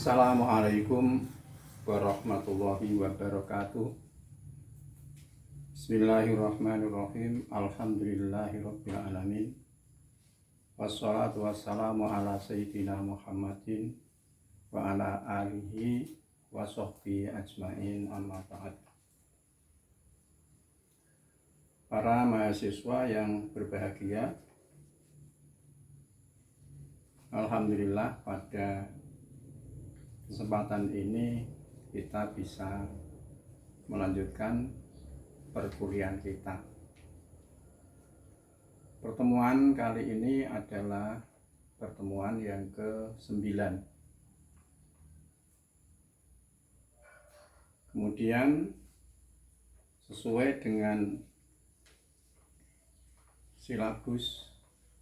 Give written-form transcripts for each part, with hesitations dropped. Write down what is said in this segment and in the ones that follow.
Assalamualaikum warahmatullahi wabarakatuh. Bismillahirrahmanirrahim. Alhamdulillahirabbil alamin. Wassalatu wassalamu ala sayyidina Muhammadin wa ala alihi wa sahbihi ajmain, amma ba'd. Para mahasiswa yang berbahagia, alhamdulillah pada kesempatan ini kita bisa melanjutkan perkuliahan kita. Pertemuan kali ini adalah pertemuan yang ke-9. Kemudian sesuai dengan silabus,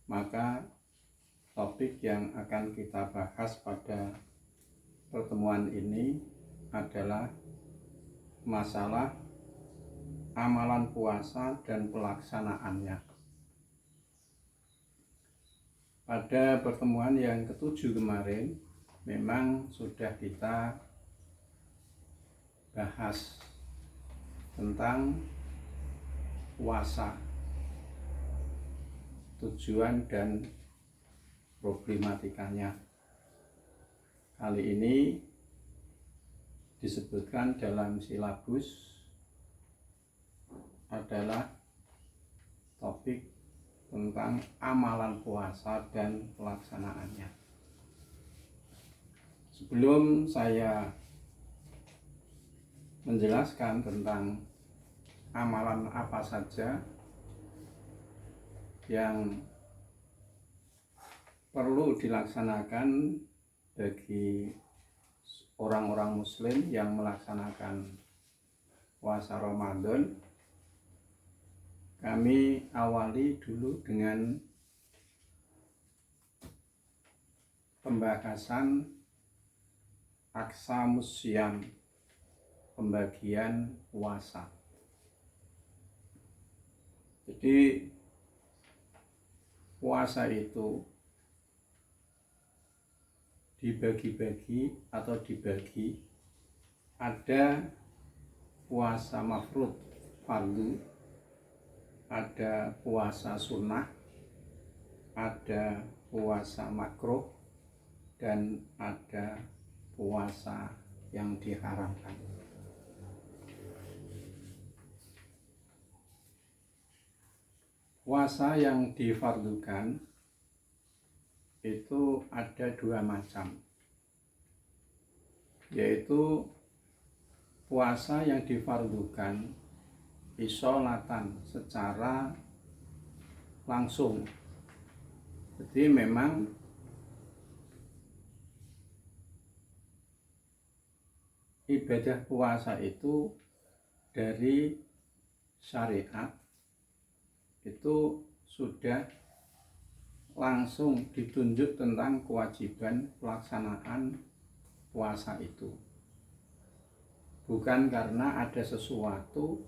maka topik yang akan kita bahas pada pertemuan ini adalah masalah amalan puasa dan pelaksanaannya. Pada pertemuan yang ke-7 kemarin memang sudah kita bahas tentang puasa, tujuan dan problematikanya. Kali ini disebutkan dalam silabus adalah topik tentang amalan puasa dan pelaksanaannya. Sebelum saya menjelaskan tentang amalan apa saja yang perlu dilaksanakan bagi orang-orang muslim yang melaksanakan puasa Ramadan, kami awali dulu dengan pembahasan aqsamus syiyam, pembagian puasa. Jadi puasa itu dibagi-bagi atau dibagi, ada puasa mafrud fardu, ada puasa sunnah, ada puasa makruh, dan ada puasa yang diharamkan. Puasa yang difardukan itu ada dua macam, yaitu puasa yang difardukan isolatan, secara langsung. Jadi memang ibadah puasa itu dari syariat itu sudah langsung ditunjuk tentang kewajiban pelaksanaan puasa itu, bukan karena ada sesuatu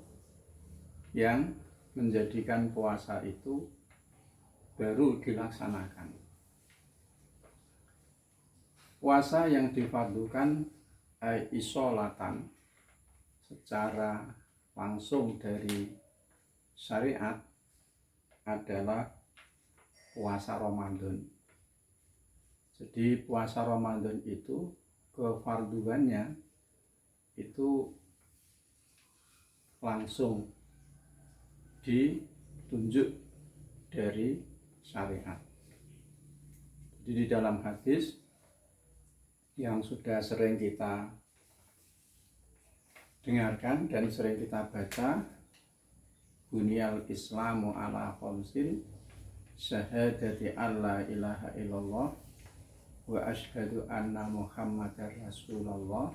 yang menjadikan puasa itu baru dilaksanakan. Puasa yang difardukan isolatan, secara langsung dari syariat, adalah puasa Ramadan. Jadi puasa Ramadan itu kefarduannya itu langsung ditunjuk dari syariat. Jadi di dalam hadis yang sudah sering kita dengarkan dan sering kita baca, bunyal islamu ala khamsin, syahadati alla ilaha illallah wa asyhadu anna muhammadar rasulullah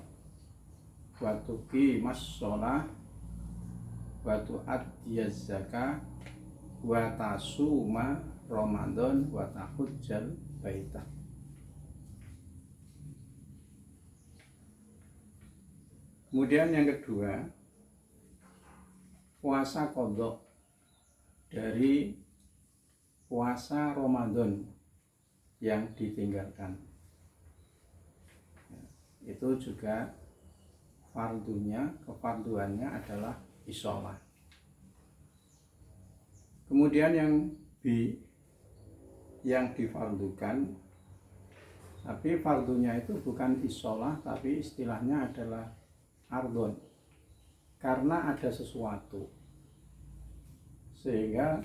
wa tuqimas shalah wa tu'addiyaz zakah wa tasuma ramadan wa tahujjal baita. Kemudian yang kedua, puasa qadha dari puasa Ramadan yang ditinggalkan. itu juga kefarduannya adalah isolah. Kemudian yang difardukan, tapi fardunya itu bukan isolah, tapi istilahnya adalah ardon, karena ada sesuatu sehingga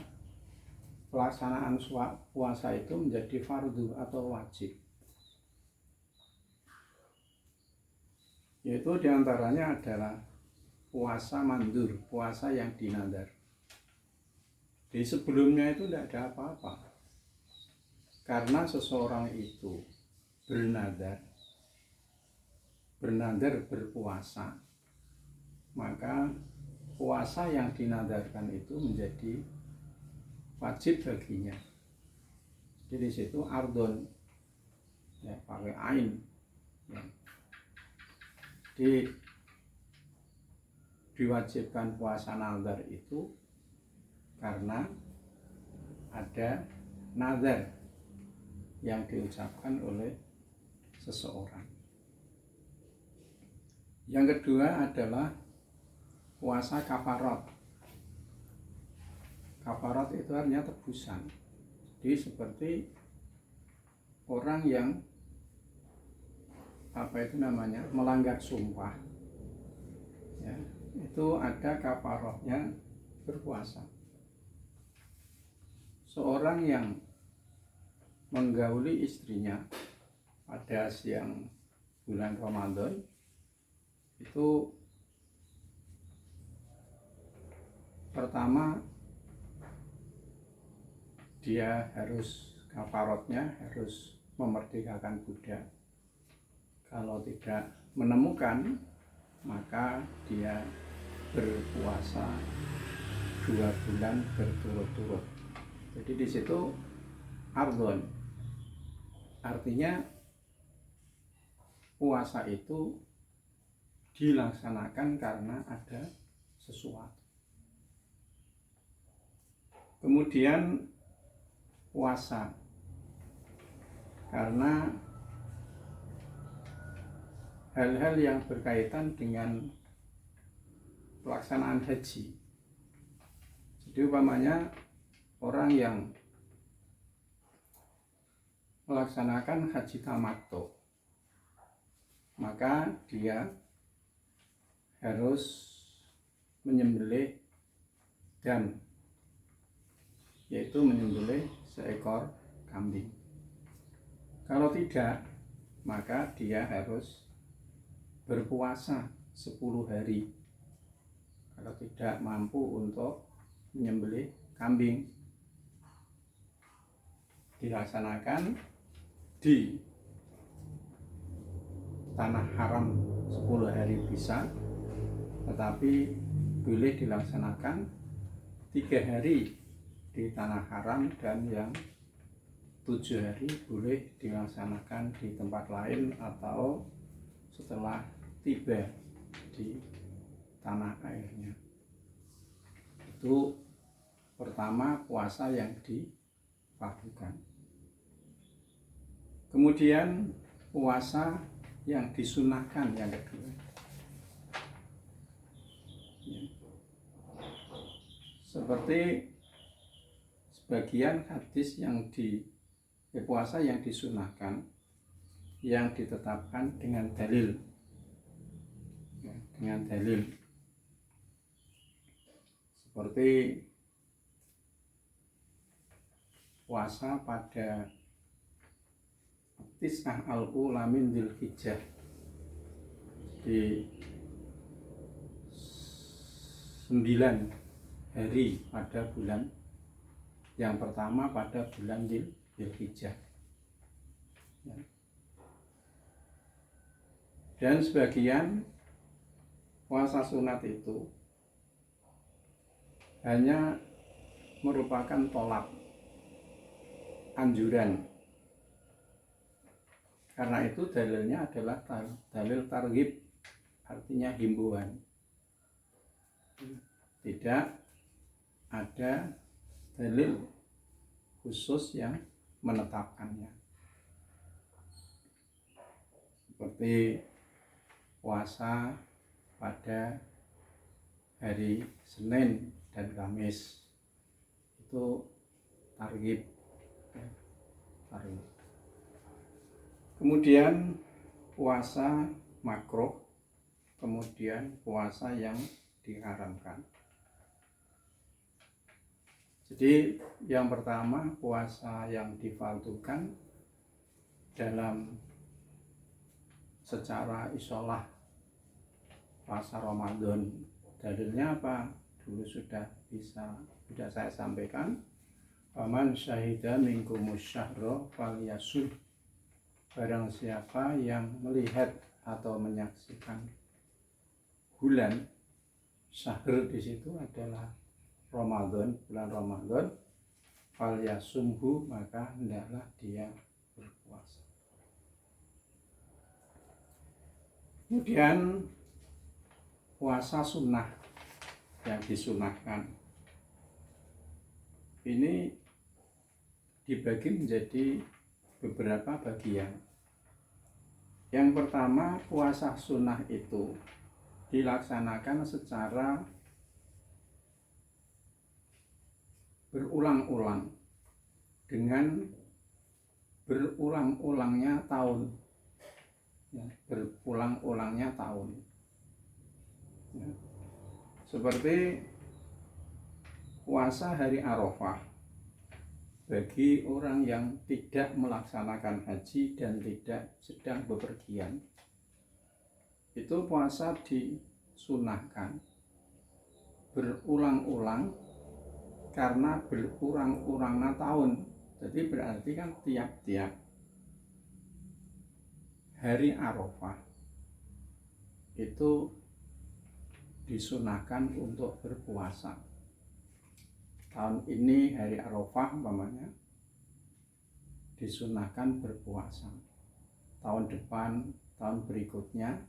pelaksanaan puasa itu menjadi fardu atau wajib, yaitu diantaranya adalah puasa mandur, puasa yang dinadar. Di sebelumnya itu tidak ada apa-apa, karena seseorang itu bernadar berpuasa, maka puasa yang dinadarkan itu menjadi wajib baginya. Jadi di situ ardon, ya, pakai ain, ya. Diwajibkan puasa nazar itu karena ada nazar yang diucapkan oleh seseorang. Yang kedua adalah puasa kafarat. Kafarat itu artinya tebusan. Jadi seperti orang yang melanggar sumpah, ya, itu ada kafaratnya berpuasa. Seorang yang menggauli istrinya pada siang bulan Ramadan itu pertama dia harus kafaratnya harus memerdekakan budak. Kalau tidak menemukan, maka dia berpuasa 2 bulan berturut-turut. Jadi di situ ardon, artinya puasa itu dilaksanakan karena ada sesuatu. Kemudian puasa karena hal-hal yang berkaitan dengan pelaksanaan haji. Jadi umpamanya orang yang melaksanakan haji tamattu, maka dia harus menyembelih dam, yaitu menyembelih seekor kambing. Kalau tidak, maka dia harus berpuasa 10 hari kalau tidak mampu untuk menyembelih kambing. Dilaksanakan di tanah haram 10 hari bisa, tetapi boleh dilaksanakan 3 hari di tanah haram, dan yang 7 hari boleh dilaksanakan di tempat lain atau setelah tiba di tanah airnya. Itu pertama puasa yang difardukan. Kemudian puasa yang disunahkan yang kedua. Seperti sebagian hadis yang puasa yang disunahkan, yang ditetapkan dengan dalil, seperti puasa pada Tis'ah al-ula min Dzulhijjah, di 9 hari pada bulan yang pertama pada bulan Dzulhijjah. Dan sebagian puasa sunat itu hanya merupakan tolak, anjuran. Karena itu dalilnya adalah dalil targhib, artinya himbauan. Tidak ada dalil khusus yang menetapkannya. Seperti puasa pada hari Senin dan Kamis. Itu targhib, ya, targhib. Kemudian puasa makruh, kemudian puasa yang diharamkan. Jadi yang pertama, puasa yang difardukan dalam secara isolah puasa Ramadan. Dalilnya apa? Dulu sudah saya sampaikan. Faman syahida minkumus syahra falyasum. Barang siapa yang melihat atau menyaksikan bulan, syahr di situ adalah Ramadan, bulan Ramadan, falyasumhu, maka hendaklah dia berpuasa. Kemudian puasa sunnah yang disunahkan ini dibagi menjadi beberapa bagian. Yang pertama, puasa sunnah itu dilaksanakan secara berulang-ulang dengan berulang-ulangnya tahun, ya, berulang-ulangnya tahun, ya. Seperti puasa hari Arafah bagi orang yang tidak melaksanakan haji dan tidak sedang bepergian, itu puasa disunahkan berulang-ulang karena berurang-urangna tahun. Jadi berarti kan tiap-tiap hari Arafah itu disunahkan untuk berpuasa. Tahun ini hari Arafah umpamanya disunahkan berpuasa. Tahun depan, tahun berikutnya,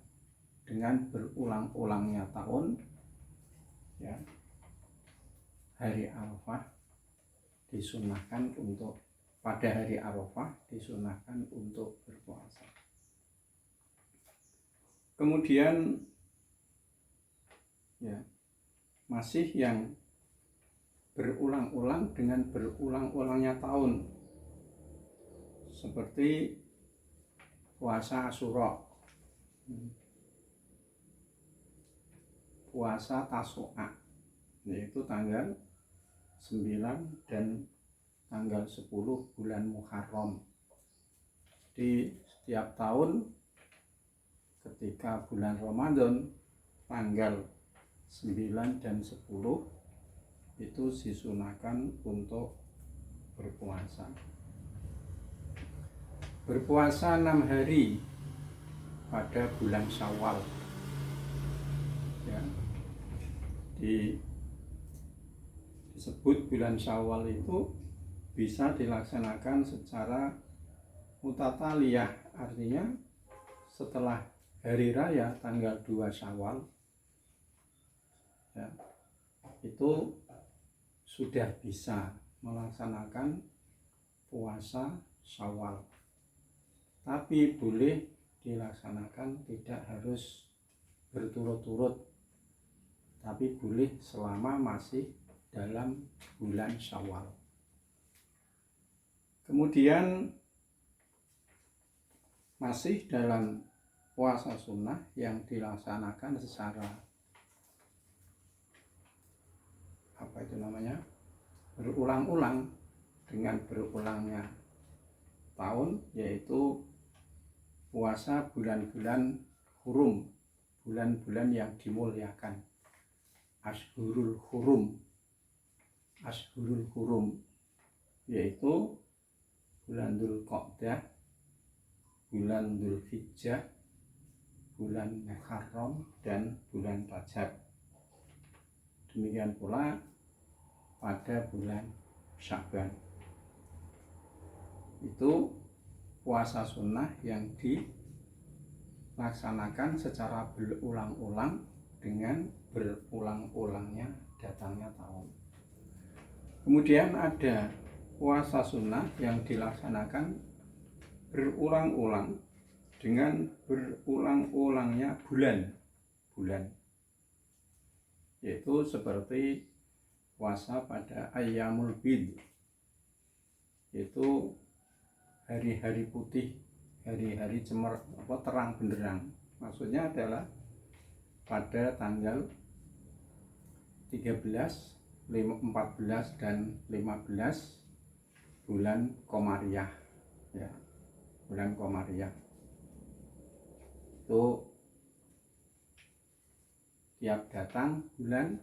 dengan berulang-ulangnya tahun, ya, hari Arafah disunahkan untuk, pada hari Arafah disunahkan untuk berpuasa. Kemudian, ya, masih yang berulang-ulang dengan berulang-ulangnya tahun, seperti puasa Asyura, puasa Tasu'a, yaitu tanggal 9 dan tanggal 10 bulan Muharram. Di setiap tahun ketika bulan Ramadan tanggal 9 dan 10 itu disunahkan untuk berpuasa. Berpuasa 6 hari pada bulan Syawal, ya. Disebut bulan Syawal itu bisa dilaksanakan secara mutataliyah, artinya setelah hari raya tanggal 2 Syawal, ya, itu sudah bisa melaksanakan puasa Syawal. Tapi boleh dilaksanakan, tidak harus berturut-turut, tapi boleh selama masih dalam bulan Syawal. Kemudian masih dalam puasa sunnah yang dilaksanakan secara berulang-ulang dengan berulangnya tahun, yaitu puasa bulan-bulan hurum, bulan-bulan yang dimuliakan, Ashhurul Hurum, yaitu bulan Dzulqa'dah, bulan Dzulhijjah, bulan Muharram, dan bulan Rajab. Demikian pula pada bulan Sya'ban. Itu puasa sunnah yang dilaksanakan secara berulang-ulang dengan berulang-ulangnya datangnya tahun. Kemudian ada puasa sunnah yang dilaksanakan berulang-ulang dengan berulang berulang-ulangnya bulan, yaitu seperti puasa pada Ayyamul Bid, yaitu hari-hari putih, hari-hari terang benderang. Maksudnya adalah pada tanggal 13, 14 dan 15 bulan Komariah, ya, bulan Komariah. Itu tiap datang bulan,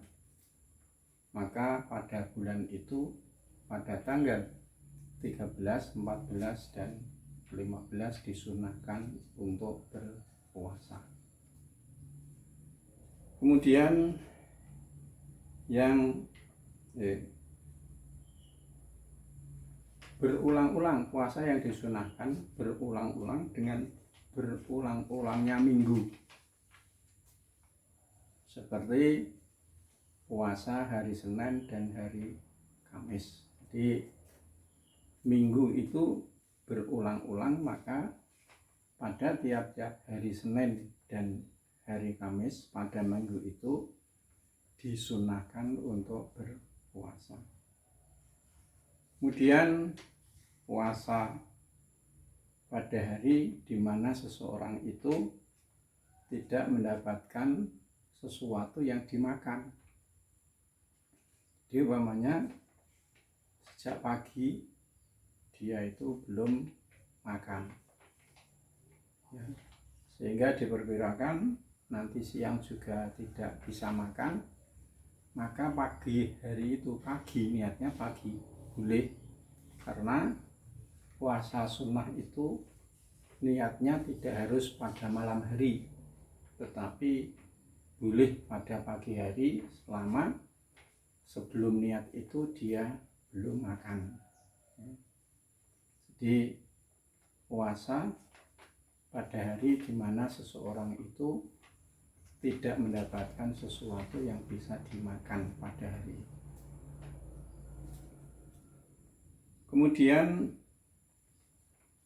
maka pada bulan itu pada tanggal 13, 14 dan 15 disunahkan untuk berpuasa. Kemudian yang berulang-ulang, puasa yang disunahkan berulang-ulang dengan berulang-ulangnya minggu, seperti puasa hari Senin dan hari Kamis. Jadi minggu itu berulang-ulang, maka pada tiap-tiap hari Senin dan hari Kamis pada minggu itu disunahkan untuk berpuasa. Kemudian puasa pada hari di mana seseorang itu tidak mendapatkan sesuatu yang dimakan. Jadi umpamanya sejak pagi dia itu belum makan, ya, sehingga diperkirakan nanti siang juga tidak bisa makan, maka pagi hari itu, pagi niatnya pagi boleh, karena puasa sunnah itu niatnya tidak harus pada malam hari, tetapi boleh pada pagi hari selama sebelum niat itu dia belum makan. Jadi puasa pada hari di mana seseorang itu tidak mendapatkan sesuatu yang bisa dimakan pada hari. Kemudian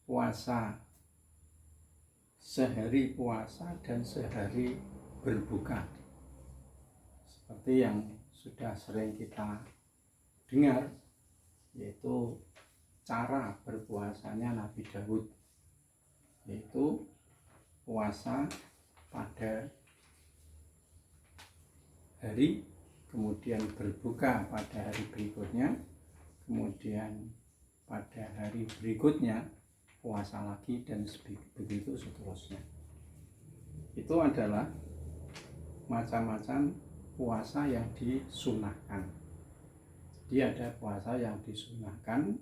puasa sehari puasa dan sehari berbuka, seperti yang sudah sering kita dengar, yaitu cara berpuasanya Nabi Daud, yaitu puasa pada hari, kemudian berbuka pada hari berikutnya, kemudian pada hari berikutnya puasa lagi, dan begitu seterusnya. Itu adalah macam-macam puasa yang disunahkan. Jadi ada puasa yang disunahkan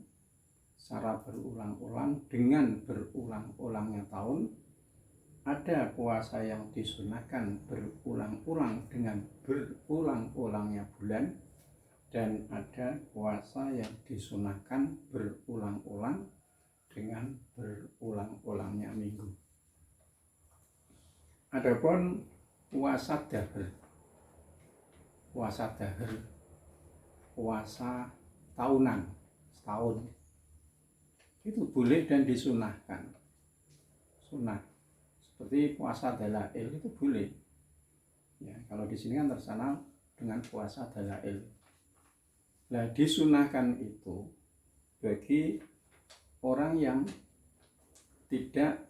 secara berulang-ulang dengan berulang-ulangnya tahun, ada puasa yang disunahkan berulang-ulang dengan berulang-ulangnya bulan, dan ada puasa yang disunahkan berulang-ulang dengan berulang-ulangnya minggu. Adapun puasa dahar, puasa tahunan, setahun, itu boleh dan disunahkan, sunnah. Seperti puasa dalail itu boleh, ya, kalau di sini kan terkenal dengan puasa dalail. Nah, disunahkan itu bagi orang yang tidak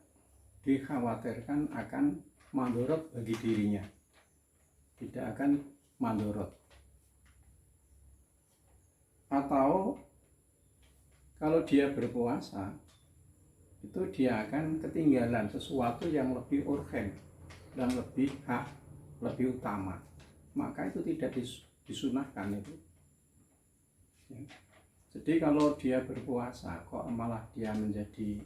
dikhawatirkan akan mandorot bagi dirinya, tidak akan mandorot. Atau kalau dia berpuasa, itu dia akan ketinggalan sesuatu yang lebih urgen dan lebih utama, maka itu tidak disunahkan itu. Jadi kalau dia berpuasa kok malah dia menjadi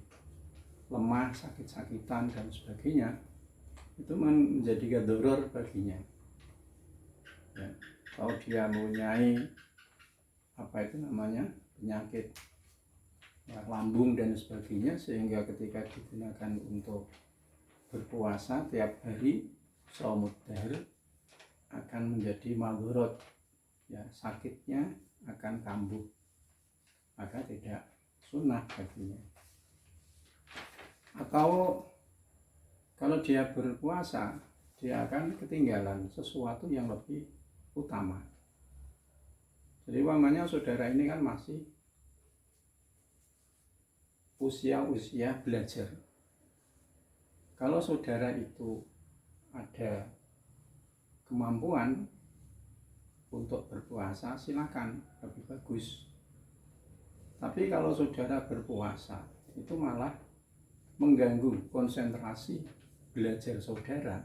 lemah, sakit-sakitan dan sebagainya, itu menjadi doror baginya, ya. Kalau dia mempunyai penyakit, ya, lambung dan sebagainya, sehingga ketika digunakan untuk berpuasa tiap hari shaumud dahr akan menjadi madorot, ya, sakitnya akan kambuh, maka tidak sunnah baginya. Atau Kalau dia berpuasa, dia akan ketinggalan sesuatu yang lebih utama. Jadi umpamanya saudara ini kan masih usia belajar. Kalau saudara itu ada kemampuan untuk berpuasa, silakan, lebih bagus. Tapi kalau saudara berpuasa, itu malah mengganggu konsentrasi belajar saudara,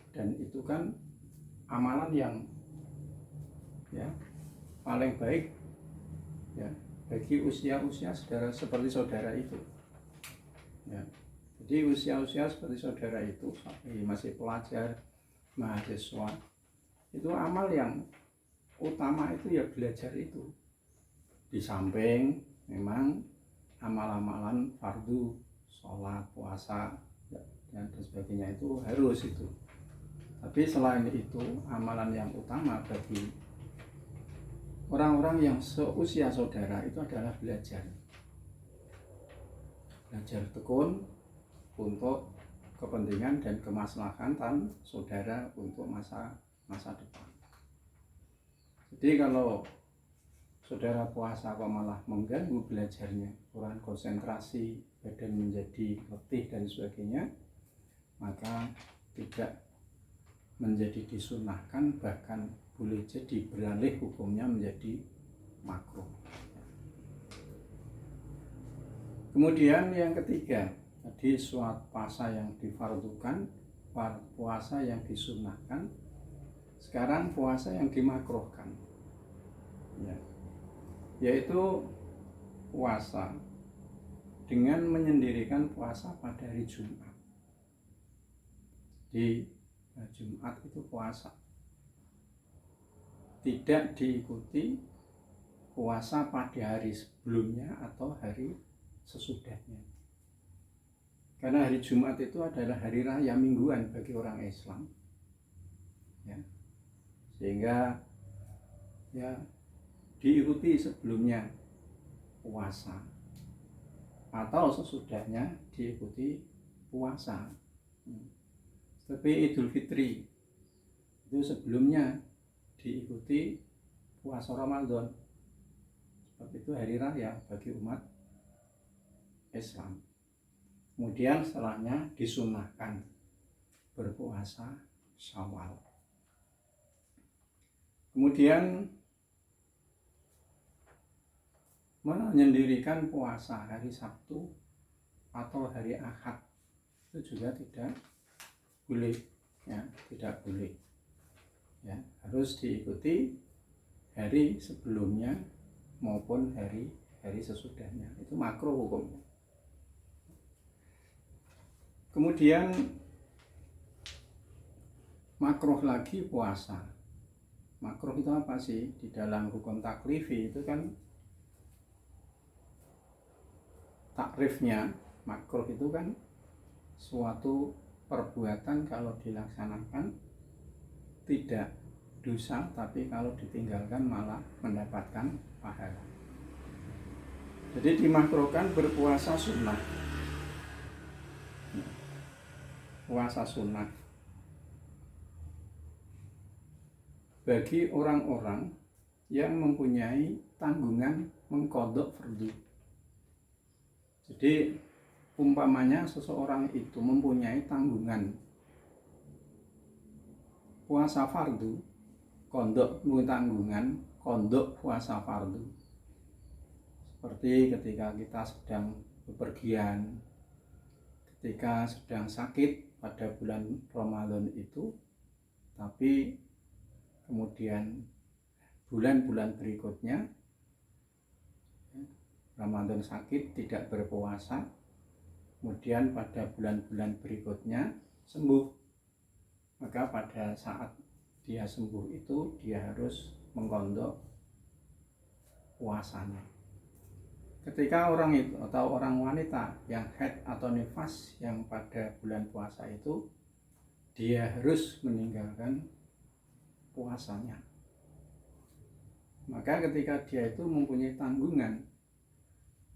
dan itu kan amalan yang ya paling baik ya bagi usia-usia saudara seperti saudara itu. Ya. Jadi usia-usia seperti saudara itu, masih pelajar, mahasiswa, itu amal yang utama itu ya belajar itu. Di samping memang amal-amalan fardu, sholat, puasa, dan sebagainya itu harus itu. Tapi selain itu, amalan yang utama bagi orang-orang yang seusia saudara itu adalah belajar. Belajar tekun untuk kepentingan dan kemaslahatan saudara untuk masa depan. Jadi kalau saudara puasa kok malah mengganggu belajarnya, kurang konsentrasi, badan menjadi letih dan sebagainya, maka tidak menjadi disunahkan, bahkan boleh jadi beralih hukumnya menjadi makruh. Kemudian yang ketiga, tadi suatu puasa yang difardukan, puasa yang disunahkan. Sekarang puasa yang dimakruhkan, ya, yaitu puasa dengan menyendirikan puasa pada hari Jumat. Di Jumat itu puasa, tidak diikuti puasa pada hari sebelumnya atau hari sesudahnya. Karena hari Jumat itu adalah hari raya mingguan bagi orang Islam, ya. Sehingga ya diikuti sebelumnya puasa atau sesudahnya diikuti puasa. Tapi Idul Fitri itu sebelumnya diikuti puasa Ramadan, sebab itu hari raya bagi umat Islam. Kemudian setelahnya disunahkan berpuasa Syawal. Kemudian menyendirikan puasa hari Sabtu atau hari Ahad itu juga tidak boleh, ya, tidak boleh, ya, harus diikuti hari sebelumnya maupun hari sesudahnya, itu makruh hukumnya. Kemudian makruh lagi puasa. Makruh itu apa sih? Di dalam hukum taklifi itu kan takrifnya, makruh itu kan suatu perbuatan kalau dilaksanakan tidak dosa, tapi kalau ditinggalkan malah mendapatkan pahala. Jadi dimakruhkan berpuasa sunnah. Puasa sunnah bagi orang-orang yang mempunyai tanggungan mengqadha fardu. Jadi umpamanya seseorang itu mempunyai tanggungan puasa fardu, qadha tanggungan qadha puasa fardu. Seperti ketika kita sedang bepergian, ketika sedang sakit pada bulan Ramadan itu, tapi kemudian bulan-bulan berikutnya Ramadan sakit tidak berpuasa, kemudian pada bulan-bulan berikutnya sembuh, maka pada saat dia sembuh itu dia harus mengqadha puasanya. Ketika orang itu atau orang wanita yang haid atau nifas yang pada bulan puasa itu, dia harus meninggalkan puasanya. Maka ketika dia itu mempunyai tanggungan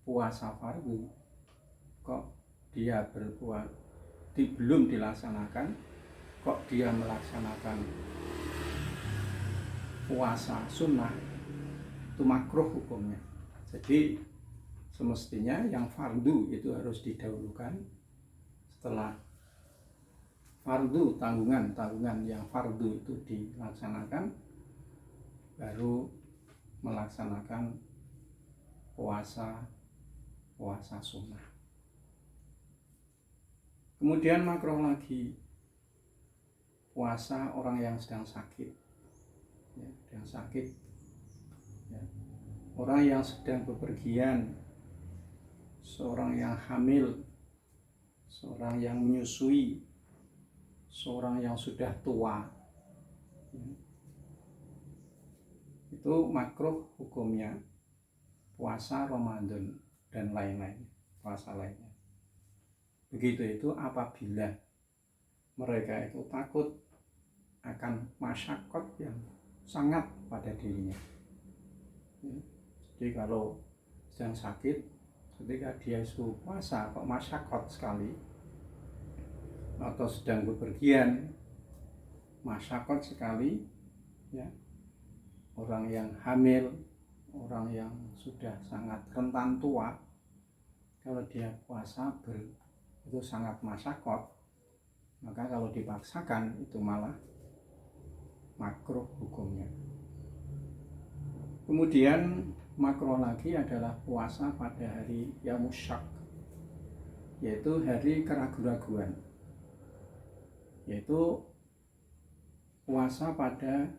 puasa fardu, kok dia belum dilaksanakan kok dia melaksanakan puasa sunnah, itu makruh hukumnya. Jadi semestinya yang fardu itu harus didahulukan. Setelah fardu, tanggungan yang fardu itu dilaksanakan, baru melaksanakan puasa sunnah. Kemudian makruh lagi puasa orang yang sedang sakit, orang yang sedang bepergian, seorang yang hamil, seorang yang menyusui, seorang yang sudah tua, itu makruh hukumnya puasa Ramadan dan lain-lain, puasa lainnya. Begitu itu apabila mereka itu takut akan masyaqqat yang sangat pada dirinya. Jadi kalau sedang sakit, ketika dia suruh puasa kok masyaqqat sekali, atau sedang bepergian masyaqqat sekali, ya, orang yang hamil, orang yang sudah sangat rentan tua, kalau dia puasa itu sangat masyaqqat, maka kalau dipaksakan itu malah makruh hukumnya. Kemudian makruh lagi adalah puasa pada hari Yaumus Syak, yaitu hari keraguan-raguan, yaitu puasa pada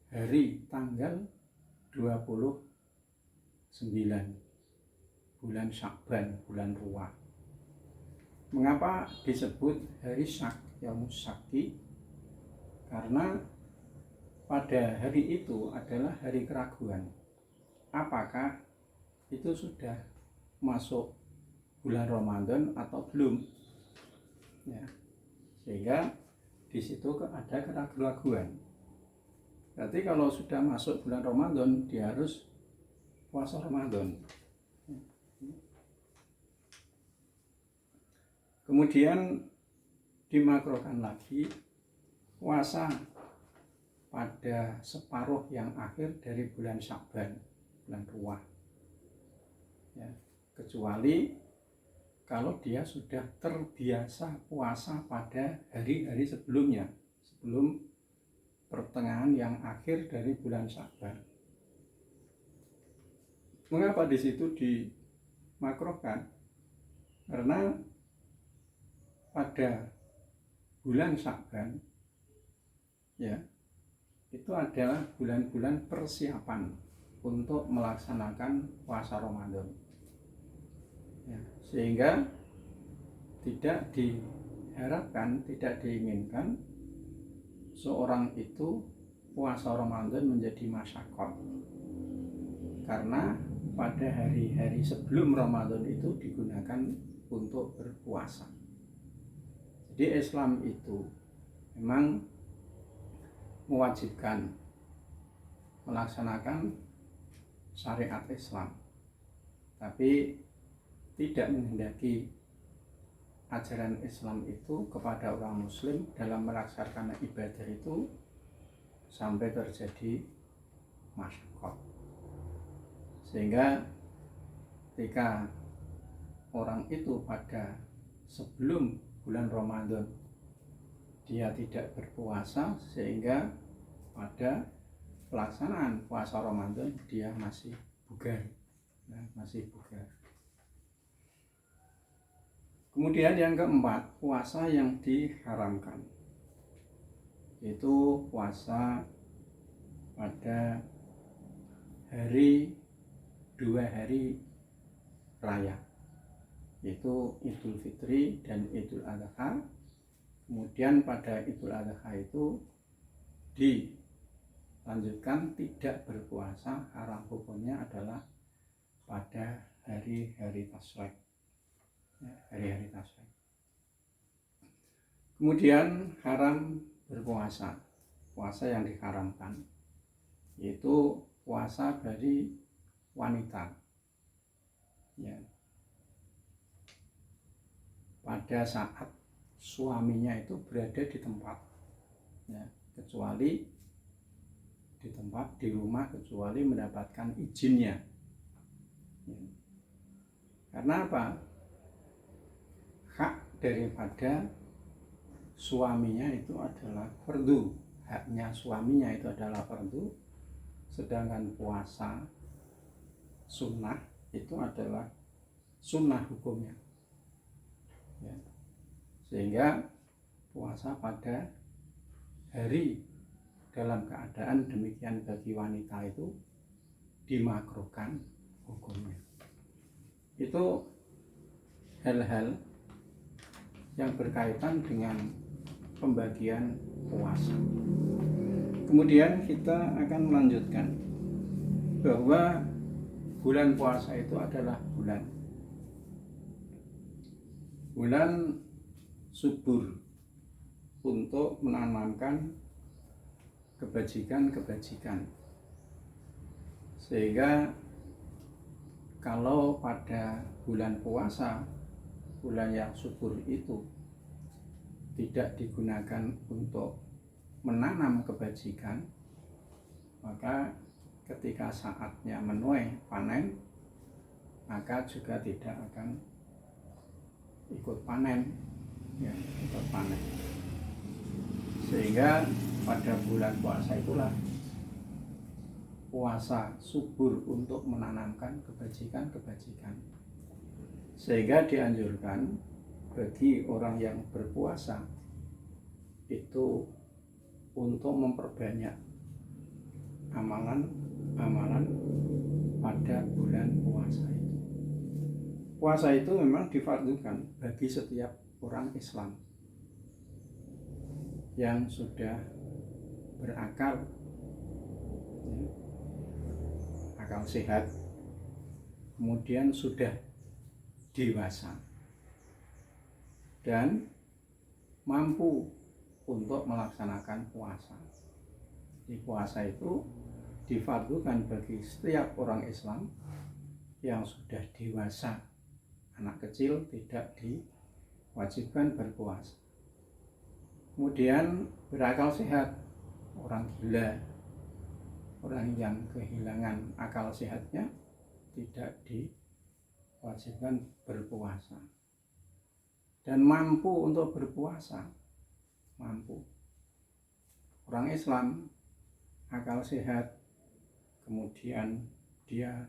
hari tanggal 29 bulan Syakban, bulan Ruwah. Mengapa disebut hari Syak, Yaumus Syaki? Karena pada hari itu adalah hari keraguan. Apakah itu sudah masuk bulan Ramadan atau belum? Ya. Sehingga di situ ada keraguan. Berarti kalau sudah masuk bulan Ramadan, dia harus puasa Ramadan. Kemudian dimakruhkan lagi puasa pada separuh yang akhir dari bulan Syakban, bulan Ruwah, ya, kecuali kalau dia sudah terbiasa puasa pada hari-hari sebelumnya, sebelum pertengahan yang akhir dari bulan Syakban. Mengapa di situ dimakruhkan? Karena pada bulan Syakban, ya, itu adalah bulan-bulan persiapan untuk melaksanakan puasa Ramadan, ya, sehingga tidak diharapkan, tidak diinginkan seorang itu puasa Ramadan menjadi masyaqqat, karena pada hari-hari sebelum Ramadan itu digunakan untuk berpuasa. Jadi Islam itu memang mewajibkan melaksanakan syariat Islam, tapi tidak menghendaki ajaran Islam itu kepada orang Muslim dalam melaksanakan ibadah itu sampai terjadi masyaqqat. Sehingga ketika orang itu pada sebelum bulan Ramadan dia tidak berpuasa, sehingga pada pelaksanaan puasa Ramadan dia masih bugar, Kemudian yang keempat, puasa yang diharamkan, yaitu puasa pada dua hari raya, yaitu Idul Fitri dan Idul Adha. Kemudian pada Idul Adha itu dilanjutkan tidak berpuasa, haram hukumnya adalah pada hari-hari Tasyrik, hari-hari Tasyrik. Kemudian haram berpuasa, puasa yang diharamkan, yaitu puasa dari wanita, ya. pada saat suaminya itu berada di tempat, ya, kecuali di tempat, di rumah, kecuali mendapatkan izinnya, ya. Karena apa? Hak daripada suaminya itu adalah fardu, haknya suaminya itu adalah fardu, sedangkan puasa sunnah itu adalah sunnah hukumnya, ya. Sehingga puasa pada hari dalam keadaan demikian bagi wanita itu dimakruhkan hukumnya. Itu hal-hal yang berkaitan dengan pembagian puasa. Kemudian kita akan melanjutkan bahwa bulan puasa itu adalah bulan subur untuk menanamkan kebajikan-kebajikan. Sehingga kalau pada bulan puasa, bulan yang subur itu tidak digunakan untuk menanam kebajikan, maka ketika saatnya menuai panen, maka juga tidak akan ikut panen, ya, ikut panen. Sehingga pada bulan puasa itulah puasa subur untuk menanamkan kebajikan-kebajikan. Sehingga dianjurkan bagi orang yang berpuasa itu untuk memperbanyak amalan pada bulan puasa itu. Puasa itu memang difardukan bagi setiap orang Islam yang sudah berakal, ya, akal sehat, kemudian sudah dewasa dan mampu untuk melaksanakan puasa. Di puasa itu difardukan bagi setiap orang Islam yang sudah dewasa. Anak kecil tidak diwajibkan berpuasa. Kemudian berakal sehat, orang gila, orang yang kehilangan akal sehatnya tidak diwajibkan berpuasa. Dan mampu untuk berpuasa, mampu. Orang Islam akal sehat, kemudian dia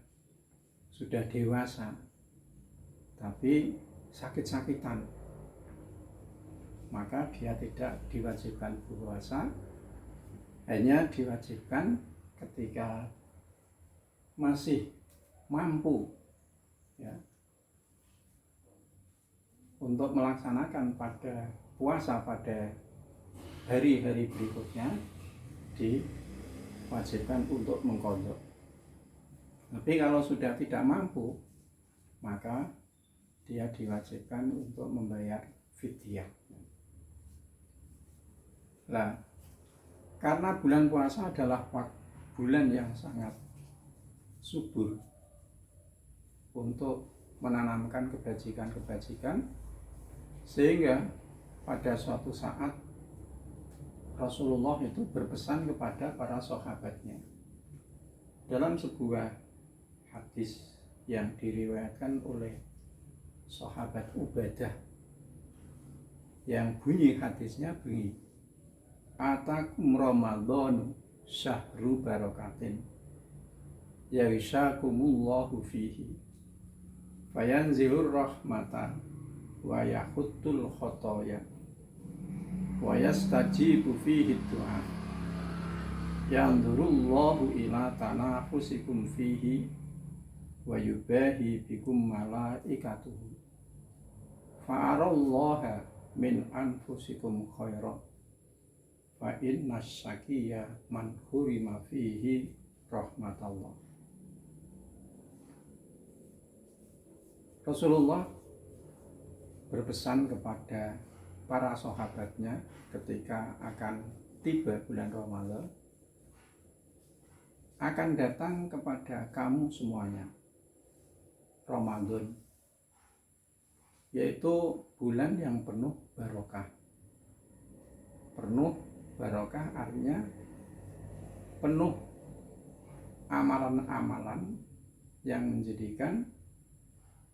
sudah dewasa, tapi sakit-sakitan, maka dia tidak diwajibkan berpuasa, hanya diwajibkan ketika masih mampu, ya, untuk melaksanakan pada puasa pada hari-hari berikutnya, diwajibkan untuk mengqadha. Tapi kalau sudah tidak mampu, maka dia diwajibkan untuk membayar fidyah. Nah, karena bulan puasa adalah bulan yang sangat subur untuk menanamkan kebajikan-kebajikan, sehingga pada suatu saat Rasulullah itu berpesan kepada para sahabatnya dalam sebuah hadis yang diriwayatkan oleh sahabat Ubadah, yang bunyi hadisnya begini: Atakum Ramadhanu syahru barakatin yawishakumullahu fihi fayanzilur rahmatan wa yakhuttul khotoya wa yastajibu fihi du'a yandurullahu ila tanafusikum fihi wa yubahi bikum malaikatuhu fa'arallaha min anfusikum khairan fa inna syakiyya man hurima fihi rahmatallah. Rasulullah berpesan kepada para sahabatnya ketika akan tiba bulan Ramadan, akan datang kepada kamu semuanya Ramadan yaitu bulan yang penuh barokah. Penuh barokah artinya penuh amalan-amalan yang menjadikan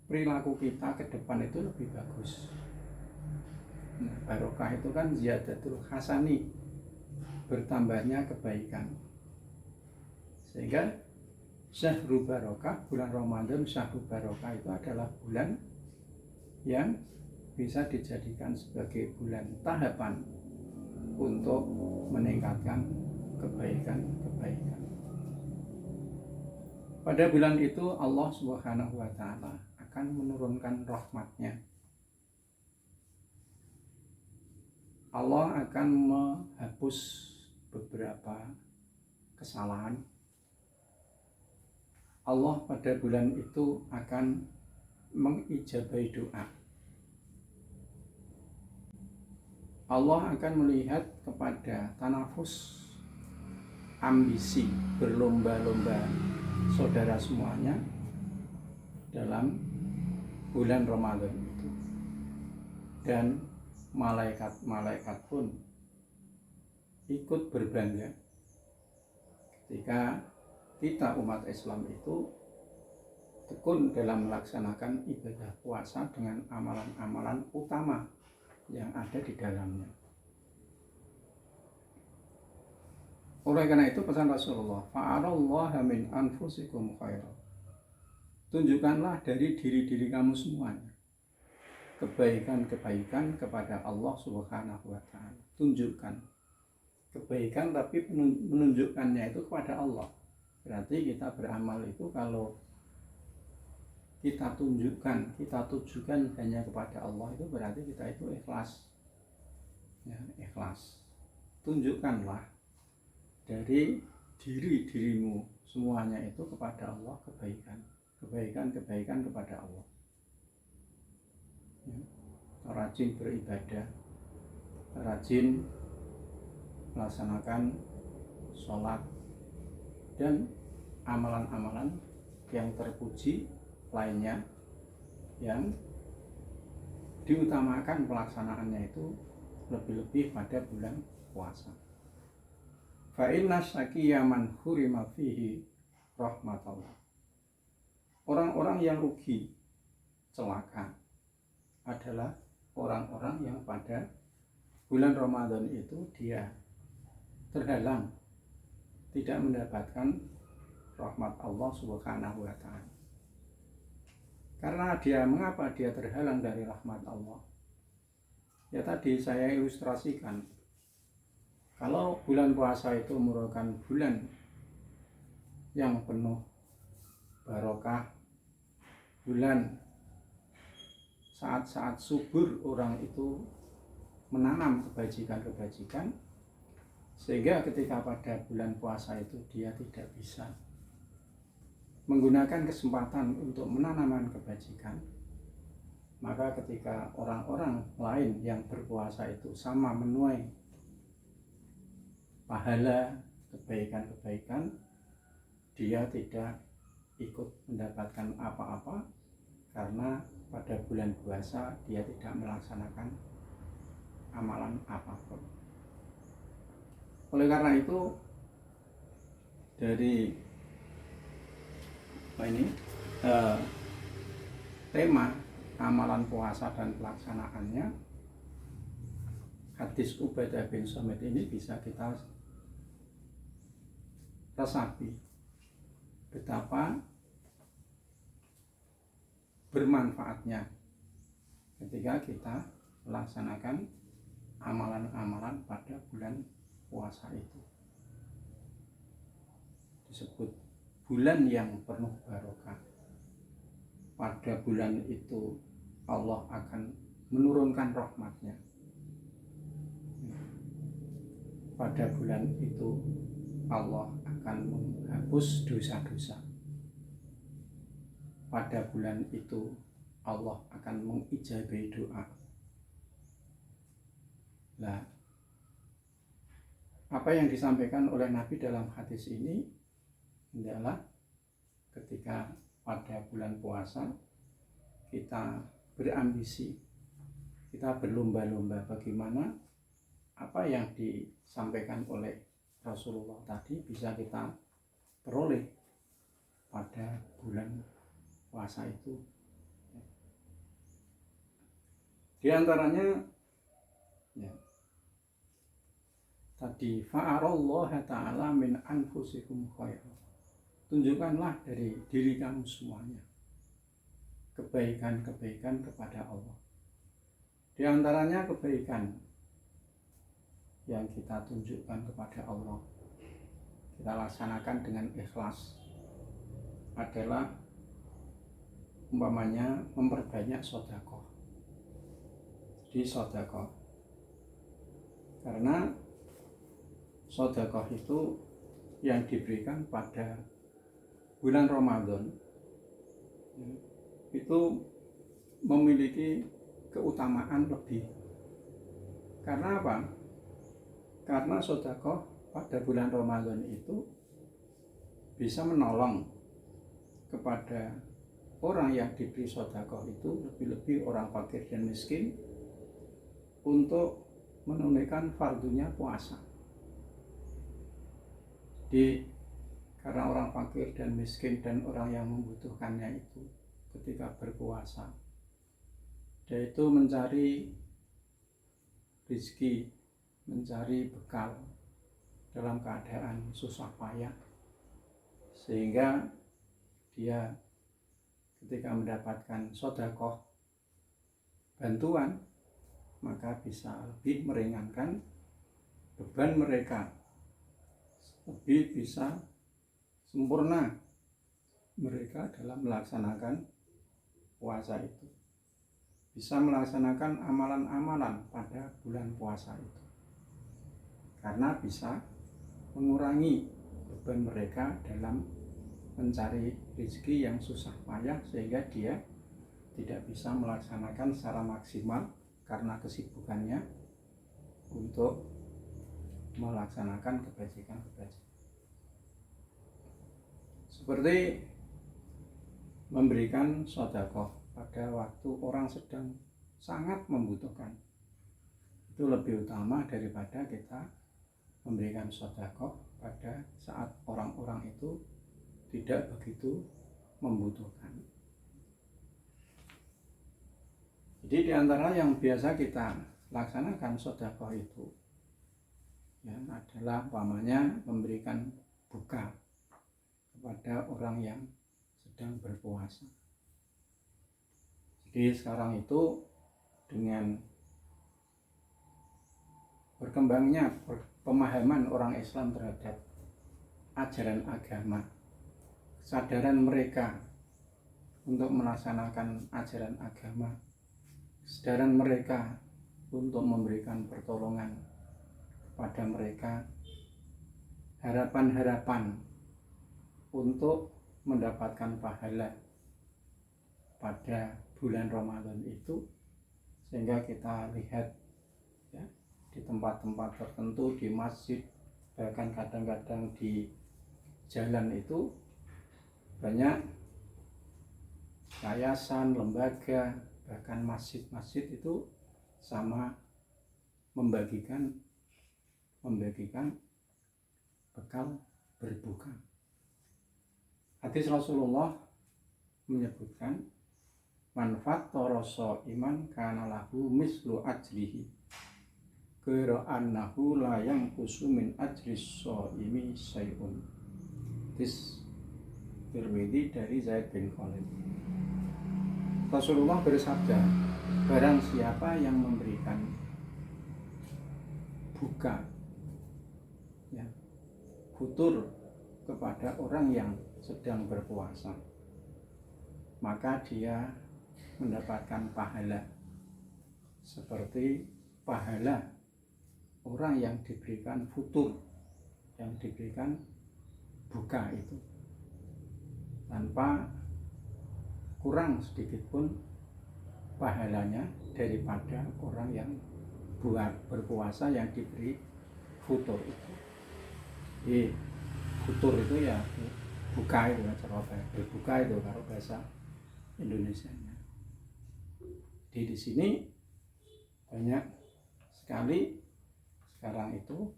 perilaku kita ke depan itu lebih bagus. Nah, barokah itu kan ziyadatul hasani, bertambahnya kebaikan. Sehingga syahrul barokah, bulan Ramadan syahrul barokah itu adalah bulan yang bisa dijadikan sebagai bulan tahapan untuk meningkatkan kebaikan-kebaikan. Pada bulan itu Allah Subhanahu wa Ta'ala akan menurunkan rahmatnya. Allah akan menghapus beberapa kesalahan. Allah pada bulan itu akan mengijabahi doa. Allah akan melihat kepada tanafus, ambisi, berlomba-lomba saudara semuanya dalam bulan Ramadan itu. Dan malaikat-malaikat pun ikut berbangga ketika kita umat Islam itu tekun dalam melaksanakan ibadah puasa dengan amalan-amalan utama yang ada di dalamnya. Oleh karena itu pesan Rasulullah, fa'alallaha min anfusikum khairan. Tunjukkanlah dari diri-diri kamu semuanya kebaikan-kebaikan kepada Allah Subhanahu wa Ta'ala. Tunjukkan kebaikan, tapi menunjukkannya itu kepada Allah. Berarti kita beramal itu kalau kita tunjukkan, kita tujukan hanya kepada Allah, itu berarti kita itu ikhlas. Ya, ikhlas. Tunjukkanlah dari dirimu semuanya itu kepada Allah, kebaikan kepada Allah. Ya, rajin beribadah, rajin melaksanakan sholat dan amalan-amalan yang terpuji lainnya yang diutamakan pelaksanaannya itu lebih-lebih pada bulan puasa. Fa inna syaqiyya man hurima fihi rahmatallah. Orang-orang yang rugi, celaka adalah orang-orang yang pada bulan Ramadan itu dia terhalang, tidak mendapatkan rahmat Allah Subhanahu wa Ta'ala. Karena mengapa dia terhalang dari rahmat Allah? Ya tadi saya ilustrasikan, kalau bulan puasa itu merupakan bulan yang penuh barokah, bulan saat-saat subur orang itu menanam kebajikan-kebajikan, sehingga ketika pada bulan puasa itu dia tidak bisa menggunakan kesempatan untuk menanamkan kebajikan, maka ketika orang-orang lain yang berpuasa itu sama menuai pahala kebaikan-kebaikan, dia tidak ikut mendapatkan apa-apa karena pada bulan puasa dia tidak melaksanakan amalan apapun. Oleh karena itu dari tema amalan puasa dan pelaksanaannya, hadis Ubadah bin Samit ini bisa kita resapi betapa bermanfaatnya ketika kita melaksanakan amalan-amalan pada bulan puasa itu. Disebut bulan yang penuh barokah. Pada bulan itu Allah akan menurunkan rahmatnya. Pada bulan itu Allah akan menghapus dosa-dosa. Pada bulan itu Allah akan mengijabahi doa. Nah, apa yang disampaikan oleh Nabi dalam hadis ini adalah ketika pada bulan puasa kita berambisi, kita berlomba-lomba bagaimana apa yang disampaikan oleh Rasulullah tadi bisa kita peroleh pada bulan puasa itu. Di antaranya ya, tadi fa'arallaha ta'ala min anfusikum khairan. Tunjukkanlah dari diri kamu semuanya kebaikan-kebaikan kepada Allah. Di antaranya kebaikan yang kita tunjukkan kepada Allah, kita laksanakan dengan ikhlas adalah umpamanya memperbanyak sedekah. Di sedekah, karena sedekah itu yang diberikan pada bulan Ramadan itu memiliki keutamaan lebih. Karena apa? Karena sedekah pada bulan Ramadan itu bisa menolong kepada orang yang diberi sedekah itu, lebih-lebih orang fakir dan miskin, untuk menunaikan fardunya puasa. Jadi karena orang fakir dan miskin dan orang yang membutuhkannya itu ketika berpuasa, dia itu mencari rezeki, mencari bekal dalam keadaan susah payah, sehingga dia ketika mendapatkan sedekah bantuan, maka bisa lebih meringankan beban mereka, lebih bisa sempurna mereka dalam melaksanakan puasa itu, bisa melaksanakan amalan-amalan pada bulan puasa itu, karena bisa mengurangi beban mereka dalam mencari rezeki yang susah payah, sehingga dia tidak bisa melaksanakan secara maksimal karena kesibukannya untuk melaksanakan kebajikan-kebajikan. Seperti memberikan sedekah pada waktu orang sedang sangat membutuhkan, itu lebih utama daripada kita memberikan sedekah pada saat orang-orang itu tidak begitu membutuhkan. Jadi di antara yang biasa kita laksanakan sedekah itu ya adalah umpamanya memberikan buka kepada orang yang sedang berpuasa. Jadi sekarang itu dengan berkembangnya pemahaman orang Islam terhadap ajaran agama, kesadaran mereka untuk melaksanakan ajaran agama, kesadaran mereka untuk memberikan pertolongan kepada mereka, harapan-harapan untuk mendapatkan pahala pada bulan Ramadan itu, sehingga kita lihat ya, di tempat-tempat tertentu, di masjid, bahkan kadang-kadang di jalan itu banyak yayasan, lembaga, bahkan masjid-masjid itu sama membagikan bekal berbuka. Hadis Rasulullah menyebutkan, manfaat toroso iman kana lahu mislu ajrihi kira annahu la yanqusu min ajris shaimi syai'un. Hadis Tirmidzi dari Zaid bin Khalid. Rasulullah bersabda, barang siapa yang memberikan buka ya, futur kepada orang yang sedang berpuasa, maka dia mendapatkan pahala seperti pahala orang yang diberikan futur, yang diberikan buka itu, tanpa kurang sedikit pun pahalanya daripada orang yang berpuasa yang diberi futur itu. Jadi futur itu ya buka itu, cara berbuka itu kalau bahasa Indonesianya. di sini banyak sekali sekarang itu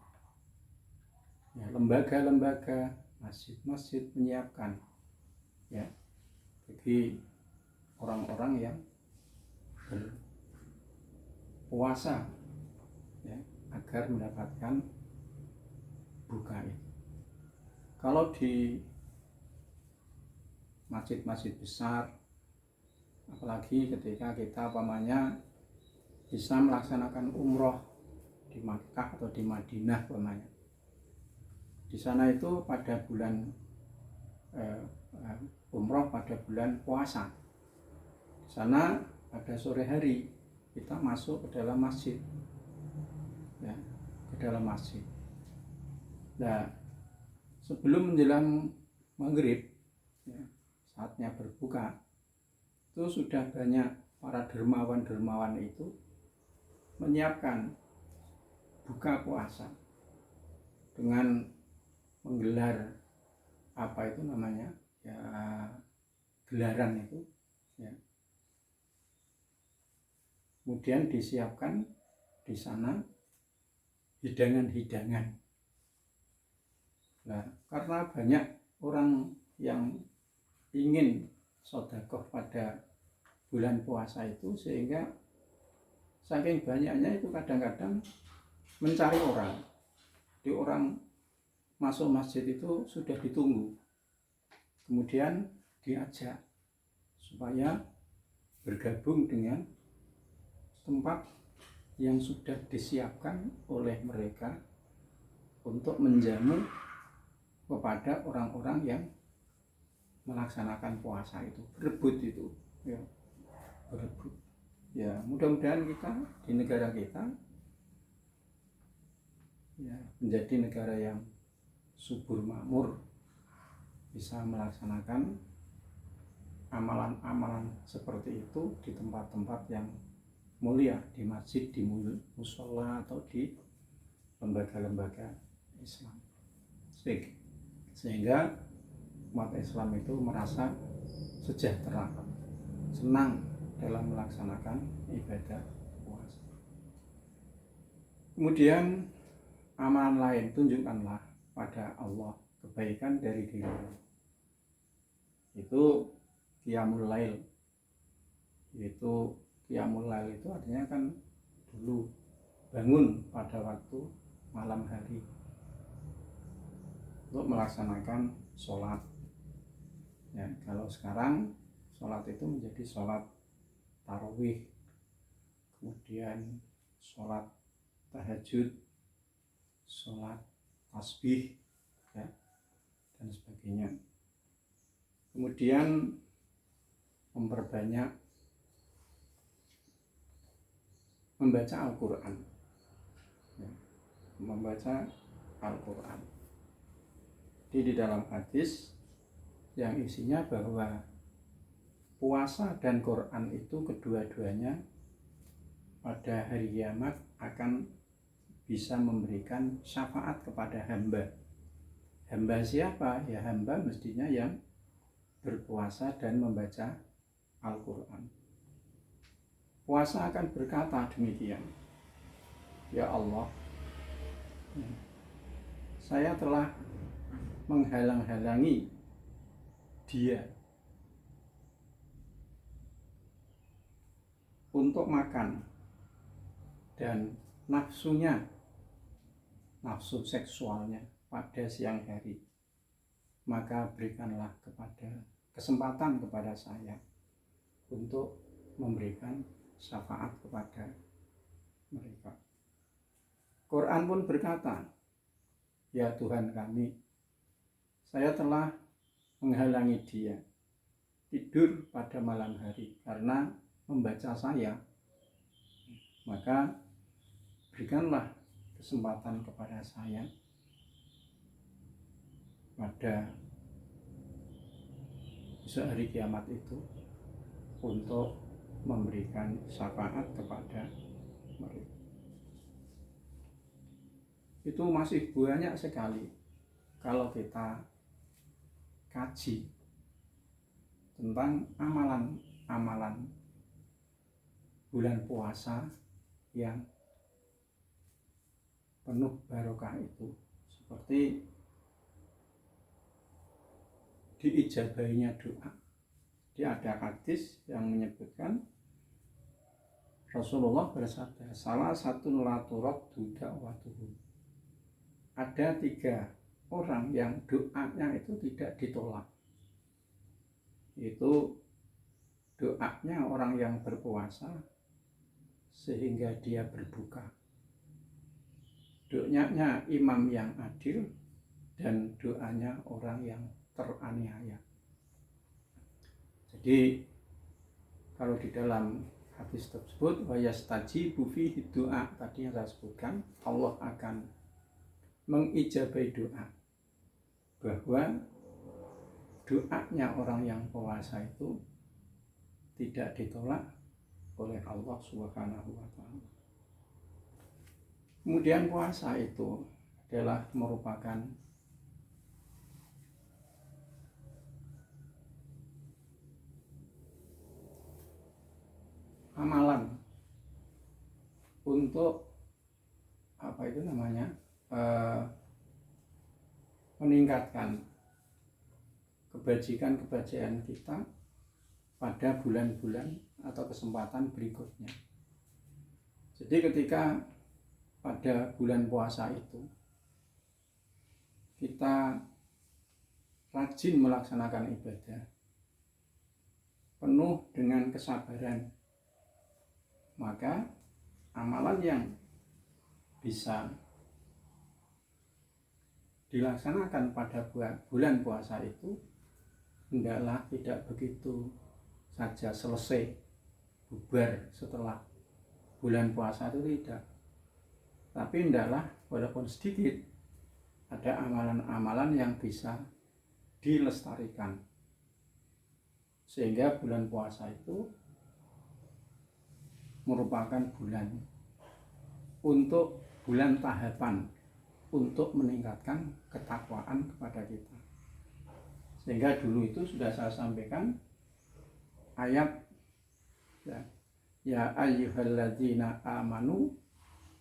ya, lembaga-lembaga, masjid-masjid menyiapkan ya bagi orang-orang yang berpuasa ya, agar mendapatkan buka itu. Kalau di masjid-masjid besar, apalagi ketika kita umpamanya bisa melaksanakan umroh di Makkah atau di Madinah umpamanya, di sana itu pada bulan umroh pada bulan puasa, di sana pada sore hari kita masuk ke dalam masjid ya, ke dalam masjid. Nah, sebelum menjelang maghrib ya, saatnya berbuka, itu sudah banyak para dermawan-dermawan itu menyiapkan buka puasa dengan menggelar apa itu namanya ya, gelaran itu ya. Kemudian disiapkan di sana hidangan-hidangan. Nah, karena banyak orang yang ingin sedekah pada bulan puasa itu, sehingga saking banyaknya itu kadang-kadang mencari orang. Di orang masuk masjid itu sudah ditunggu, kemudian diajak supaya bergabung dengan tempat yang sudah disiapkan oleh mereka untuk menjamu kepada orang-orang yang melaksanakan puasa itu, berebut itu ya, berebut ya. Mudah-mudahan kita di negara kita ya, menjadi negara yang subur makmur, bisa melaksanakan amalan-amalan seperti itu di tempat-tempat yang mulia, di masjid, di musola, atau di lembaga-lembaga Islam, sehingga umat Islam itu merasa sejahtera, senang dalam melaksanakan ibadah puasa. Kemudian amalan lain, tunjukkanlah pada Allah kebaikan dari dirimu. Itu qiyamul lail. Yaitu qiyamul lail itu artinya kan dulu bangun pada waktu malam hari untuk melaksanakan sholat ya. Kalau sekarang sholat itu menjadi sholat tarawih, kemudian sholat tahajud, sholat tasbih ya, dan sebagainya. Kemudian memperbanyak membaca Al-Quran ya, membaca Al-Quran. Jadi di dalam hadis yang isinya bahwa puasa dan Quran itu kedua-duanya pada hari kiamat akan bisa memberikan syafaat kepada hamba. Hamba siapa? Ya hamba mestinya yang berpuasa dan membaca Al-Quran. Puasa akan berkata demikian, ya Allah, saya telah menghalang-halangi dia untuk makan dan nafsunya, nafsu seksualnya pada siang hari, maka berikanlah kesempatan kepada saya untuk memberikan syafaat kepada mereka. Quran pun berkata, ya Tuhan kami, saya telah menghalangi dia tidur pada malam hari karena membaca saya, maka berikanlah kesempatan kepada saya pada besok hari kiamat itu untuk memberikan syafaat kepada mereka. Itu masih banyak sekali kalau kita kaji tentang amalan-amalan bulan puasa yang penuh barokah itu, seperti diijabainya doa. Dia ada hadis yang menyebutkan Rasulullah bersabda, salah satu laturat duda watuhu. Ada 3 orang yang doanya itu tidak ditolak. Itu doanya orang yang berpuasa sehingga dia berbuka. Doanya imam yang adil dan doanya orang yang teraniaya. Jadi kalau di dalam hadis tersebut wa yastajibu fihi doa, tadi yang saya sebutkan, Allah akan mengijabai doa, bahwa doanya orang yang puasa itu tidak ditolak oleh Allah Subhanahu wa taala. Kemudian puasa itu adalah merupakan amalan untuk meningkatkan kebajikan kita pada bulan-bulan atau kesempatan berikutnya. Jadi ketika pada bulan puasa itu kita rajin melaksanakan ibadah penuh dengan kesabaran, maka amalan yang bisa dilaksanakan pada bulan puasa itu hendaklah tidak begitu saja selesai bubar setelah bulan puasa itu, tidak, tapi hendaklah walaupun sedikit ada amalan-amalan yang bisa dilestarikan sehingga bulan puasa itu merupakan bulan untuk bulan tahapan untuk meningkatkan ketakwaan kepada kita. Sehingga dulu itu sudah saya sampaikan ayat ya ayyuhalladzina amanu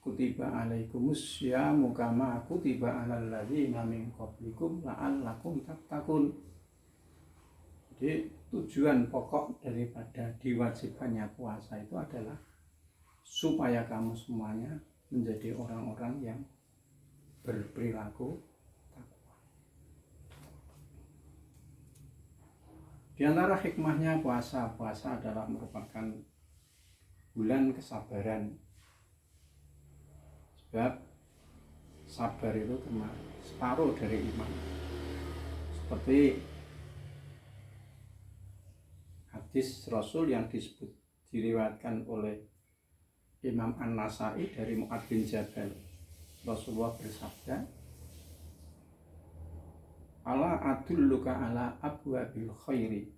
kutiba alaikumus syamu kama kutiba alal ladzina min qablikum la'allakum tattaqun. Jadi tujuan pokok daripada diwajibkannya puasa itu adalah supaya kamu semuanya menjadi orang-orang yang berperilaku takwa. Di antara hikmahnya puasa adalah merupakan bulan kesabaran. Sebab sabar itu separuh dari iman. Seperti hadis Rasul yang diriwayatkan oleh Imam An-Nasai dari Mu'adz bin Jabal. Rasulullah bersabda, ala adulluka ala abwabil khairi,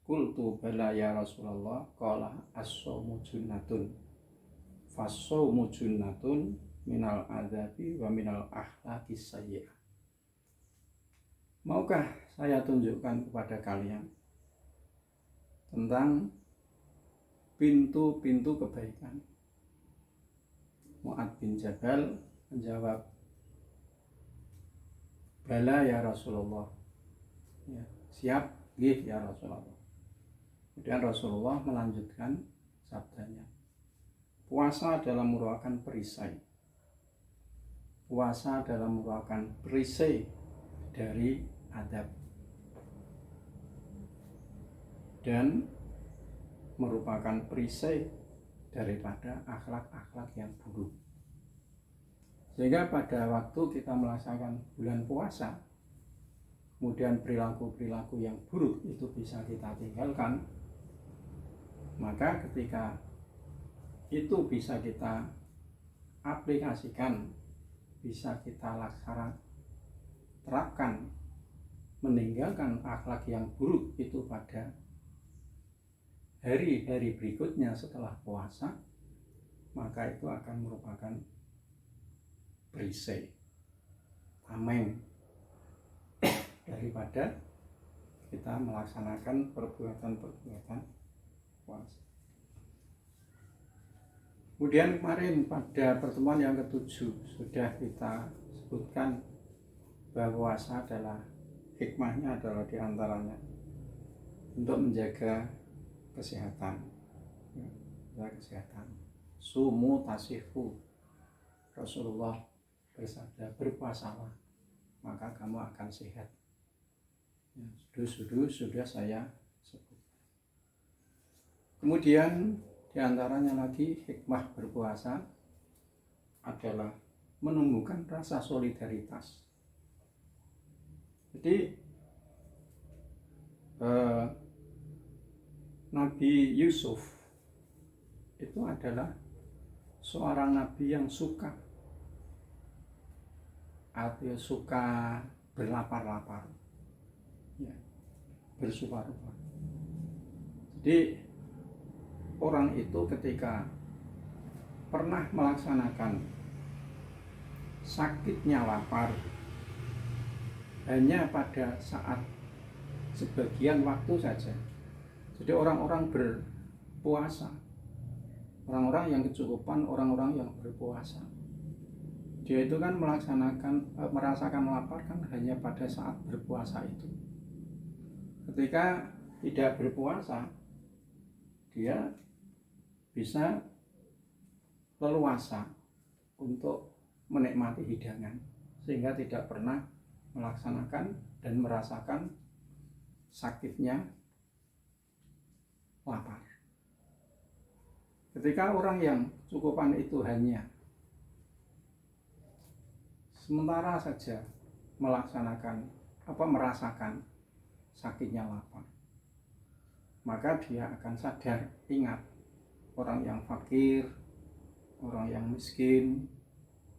qultu bala ya Rasulullah, qala as-shaumu junnatun fas-shaumu junnatun minal adzabi wa minal akhlaqis sayyi'ah. Maukah saya tunjukkan kepada kalian tentang pintu-pintu kebaikan? Mu'adz bin Jabal menjawab, bala ya Rasulullah, ya, siap ya Rasulullah. Kemudian Rasulullah melanjutkan sabdanya, puasa adalah merupakan perisai. Puasa adalah merupakan perisai dari adab dan merupakan perisai daripada akhlak-akhlak yang buruk. Sehingga pada waktu kita melaksanakan bulan puasa, kemudian perilaku-perilaku yang buruk itu bisa kita tinggalkan, maka ketika itu bisa kita aplikasikan, bisa kita laksanakan, terapkan, meninggalkan akhlak yang buruk itu pada hari-hari berikutnya setelah puasa, maka itu akan merupakan perisai, tameng daripada kita melaksanakan perbuatan-perbuatan puasa. Kemudian kemarin pada pertemuan yang ketujuh sudah kita sebutkan bahwa puasa adalah hikmahnya adalah diantaranya untuk menjaga kesehatan. Sumu tasifu, Rasulullah bersabda, berpuasalah maka kamu akan sehat. Sudah saya sebut. Kemudian diantaranya lagi hikmah berpuasa adalah menumbuhkan rasa solidaritas. Jadi Nabi Yusuf itu adalah seorang nabi yang suka berlapar-lapar, ya, bersuka-suka. Jadi orang itu ketika pernah melaksanakan sakitnya lapar hanya pada saat sebagian waktu saja. Jadi orang-orang berpuasa, orang-orang yang kecukupan, orang-orang yang berpuasa, dia itu kan merasakan lapar kan hanya pada saat berpuasa itu. Ketika tidak berpuasa, dia bisa leluasa untuk menikmati hidangan, sehingga tidak pernah melaksanakan dan merasakan sakitnya lapar. Ketika orang yang cukupan itu hanya sementara saja merasakan sakitnya lapar, maka dia akan sadar, ingat orang yang fakir, orang yang miskin,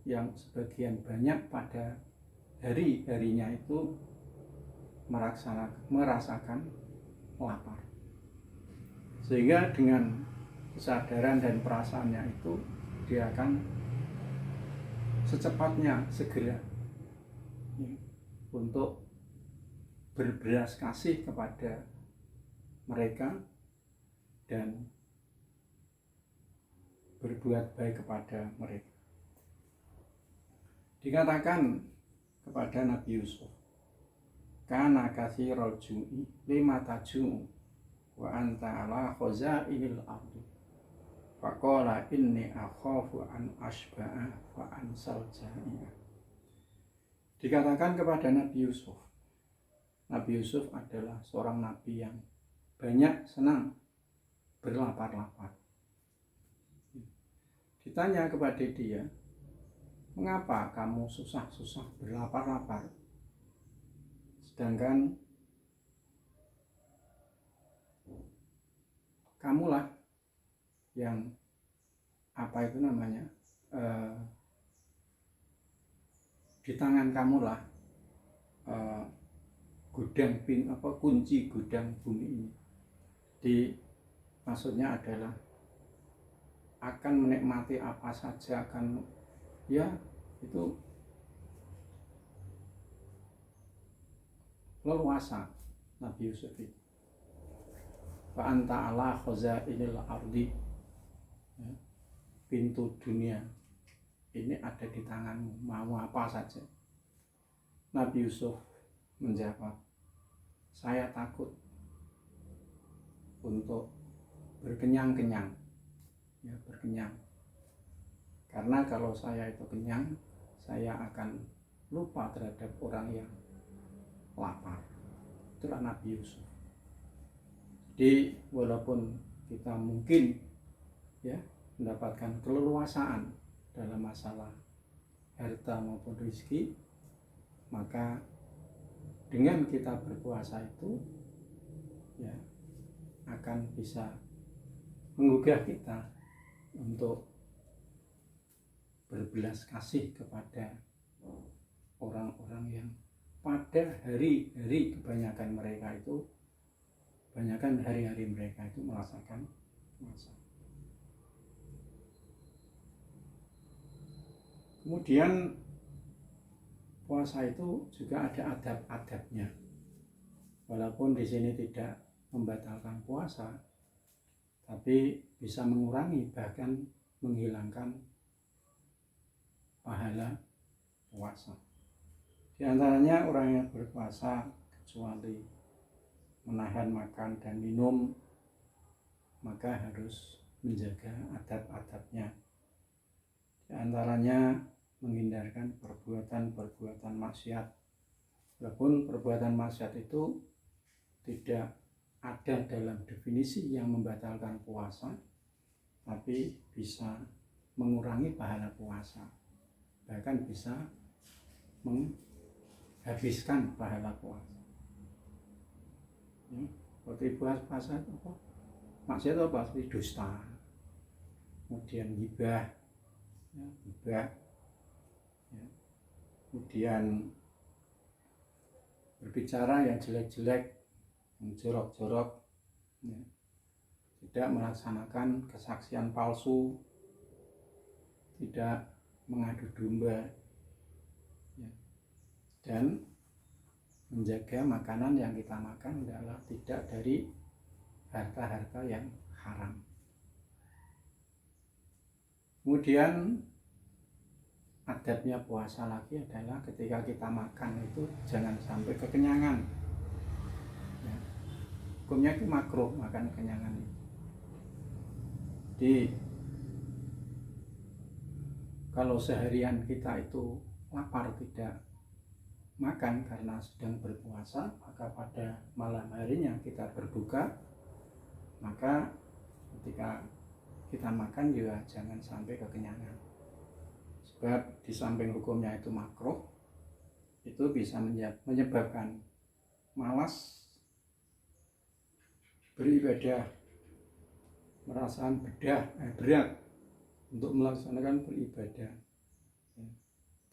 yang sebagian banyak pada hari-harinya itu merasakan lapar. Sehingga dengan kesadaran dan perasaannya itu dia akan secepatnya segera untuk berbelas kasih kepada mereka dan berbuat baik kepada mereka. Dikatakan kepada Nabi Yusuf, kana katsirul ju'i lima taju'u wa anta ala khazainil ardi faqala inni akhafu an asba'a wa ansal jami'a. Dikatakan kepada Nabi Yusuf, Nabi Yusuf adalah seorang nabi yang banyak senang berlapar-lapar. Ditanya kepada dia, mengapa kamu susah-susah berlapar-lapar, sedangkan kamulah yang di tangan kamulah kunci gudang bumi ini. Maksudnya adalah akan menikmati apa saja, akan itu leluasa Nabi Yusuf itu. Fa anta ala khazainil ardi, pintu dunia ini ada di tanganmu, mau apa saja. Nabi Yusuf menjawab, saya takut untuk berkenyang-kenyang, berkenyang. Karena kalau saya itu kenyang, saya akan lupa terhadap orang yang lapar. Itulah Nabi Yusuf. Jadi walaupun kita mungkin mendapatkan keleluasaan dalam masalah harta maupun rezeki, maka dengan kita berpuasa itu akan bisa menggugah kita untuk berbelas kasih kepada orang-orang yang pada hari-hari kebanyakan hari-hari mereka itu merasakan puasa. Kemudian puasa itu juga ada adab-adabnya. Walaupun di sini tidak membatalkan puasa, tapi bisa mengurangi bahkan menghilangkan pahala puasa. Di antaranya orang yang berpuasa kecuali menahan makan dan minum, maka harus menjaga adab-adabnya. Di antaranya menghindarkan perbuatan-perbuatan maksiat. Walaupun perbuatan maksiat itu tidak ada dalam definisi yang membatalkan puasa, tapi bisa mengurangi pahala puasa, bahkan bisa menghabiskan pahala puasa. Seperti puasa itu apa? Maksiat apa? Seperti dusta, kemudian ghibah, kemudian berbicara yang jelek-jelek, yang jorok-jorok, tidak melaksanakan kesaksian palsu, tidak mengadu domba, dan menjaga makanan yang kita makan adalah tidak dari harta-harta yang haram. Kemudian adabnya puasa lagi adalah ketika kita makan itu jangan sampai kekenyangan. Hukumnya itu makruh makan kenyangan. Jadi kalau seharian kita itu lapar tidak makan karena sedang berpuasa, maka pada malam harinya kita berbuka, maka ketika kita makan juga jangan sampai kekenyangan. Sebab di samping hukumnya itu makruh, itu bisa menyebabkan malas beribadah, merasa berat untuk melaksanakan beribadah.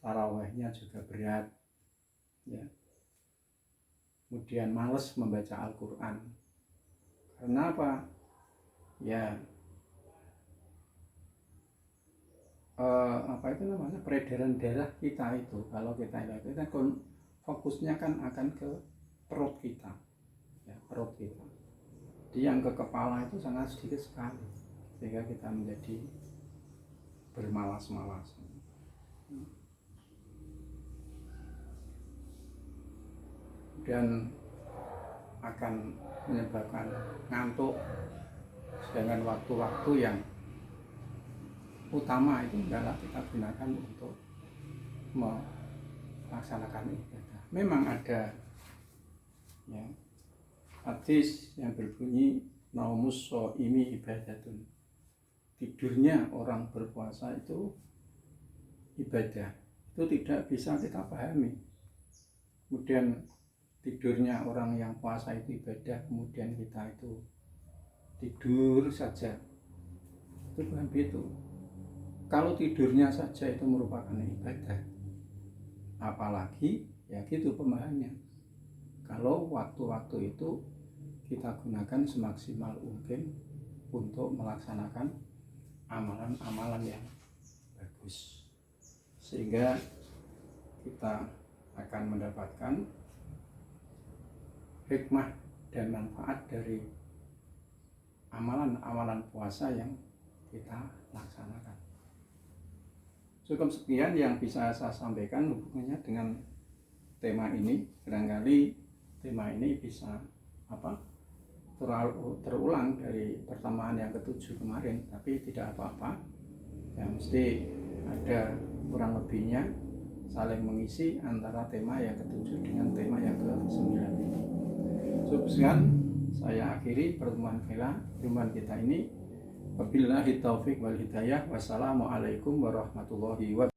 Tarawihnya juga berat, kemudian malas membaca Al-Quran. Karena apa? Peredaran darah kita itu, kalau kita lihat itu kan fokusnya kan akan ke perut kita, perut kita. Jadi yang ke kepala itu sangat sedikit sekali, sehingga kita menjadi bermalas-malasan. Dan akan menyebabkan ngantuk, sedangkan waktu-waktu yang utama itu adalah kita gunakan untuk melaksanakan ibadah. Memang ada hadis yang berbunyi naumus shaimi ibadatun, tidurnya orang berpuasa itu ibadah. Itu tidak bisa kita pahami. Kemudian tidurnya orang yang puasa itu ibadah, kemudian kita itu tidur saja, itu bukan begitu. Kalau tidurnya saja itu merupakan ibadah, apalagi gitu pemahamannya. Kalau waktu-waktu itu kita gunakan semaksimal mungkin untuk melaksanakan amalan-amalan yang bagus, sehingga kita akan mendapatkan hikmah dan manfaat dari amalan-amalan puasa yang kita laksanakan. Cukup sekian yang bisa saya sampaikan hubungannya dengan tema ini. Barangkali tema ini bisa terulang dari pertemuan yang ke-7 kemarin, tapi tidak apa-apa. Yang mesti ada kurang lebihnya saling mengisi antara tema yang ke-7 dengan tema yang ke-9 ini. Cukup sekian saya akhiri pertemuan kita ini. Wabillahi taufiq wal hidayah. Wassalamualaikum warahmatullahi wabarakatuh.